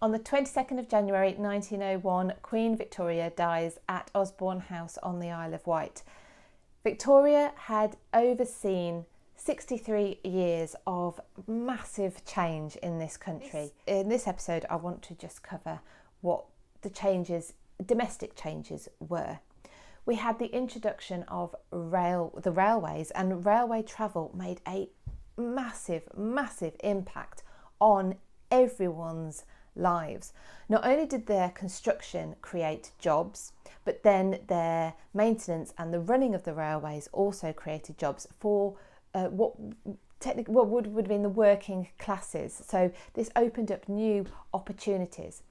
On the 22nd of January 1901, Queen Victoria dies at Osborne House on the Isle of Wight. Victoria had overseen 63 years of massive change in this country. In this episode, I want to just cover what the changes, domestic changes, were. We had the introduction of the railways, and railway travel made a massive impact on everyone's lives. Not only did their construction create jobs, but then their maintenance and the running of the railways also created jobs for what would have been the working classes. So this opened up new opportunities.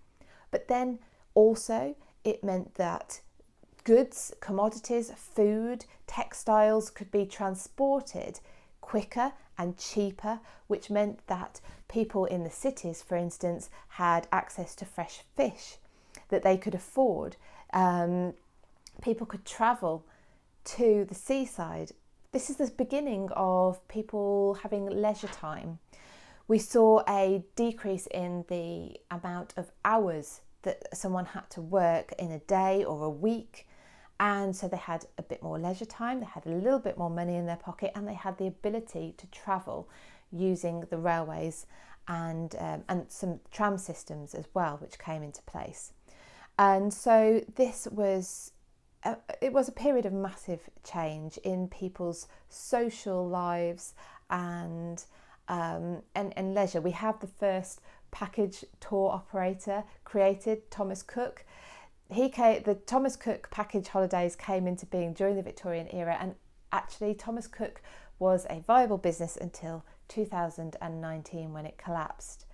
But then also it meant that goods, commodities, food, textiles could be transported quicker and cheaper, which meant that people in the cities, for instance, had access to fresh fish that they could afford. People could travel to the seaside. This is the beginning of people having leisure time. We saw a decrease in the amount of hours that someone had to work in a day or a week. And so they had a bit more leisure time, they had a little bit more money in their pocket, and they had the ability to travel using the railways and some tram systems as well, which came into place. And so this was it was a period of massive change in people's social lives and leisure. We have the first package tour operator created, Thomas Cook. The Thomas Cook package holidays came into being during the Victorian era, and actually Thomas Cook was a viable business until 2019 when it collapsed.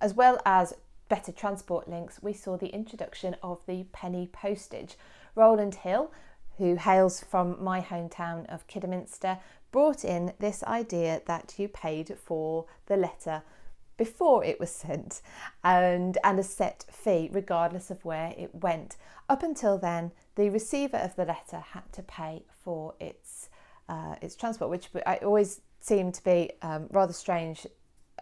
As well as better transport links, we saw the introduction of the penny postage. Roland Hill, who hails from my hometown of Kidderminster, brought in this idea that you paid for the letter before it was sent and a set fee regardless of where it went. Up until then, the receiver of the letter had to pay for its transport, which I always seemed to be a rather strange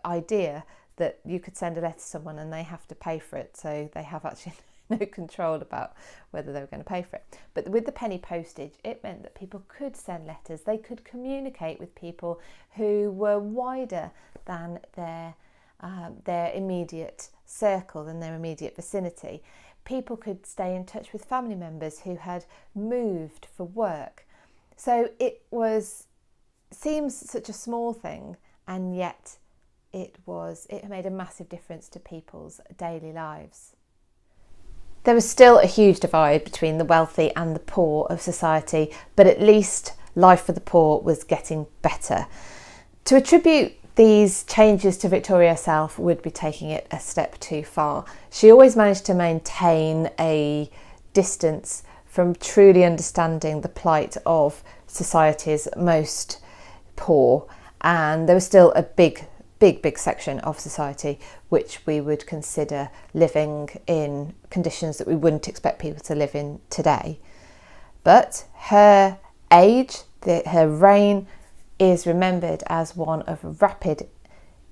idea, that you could send a letter to someone and they have to pay for it, so they have actually no control about whether they were going to pay for it. But with the penny postage, it meant that people could send letters, they could communicate with people who were wider than their immediate circle, than their immediate vicinity. People could stay in touch with family members who had moved for work. So it seems such a small thing, and yet it made a massive difference to people's daily lives. There was still a huge divide between the wealthy and the poor of society, but at least life for the poor was getting better. To attribute these changes to Victoria herself would be taking it a step too far. She always managed to maintain a distance from truly understanding the plight of society's most poor, and there was still a big section of society which we would consider living in conditions that we wouldn't expect people to live in today. But her age, her reign, is remembered as one of rapid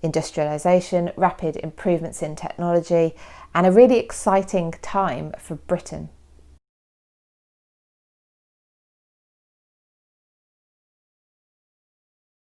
industrialisation, rapid improvements in technology, and a really exciting time for Britain.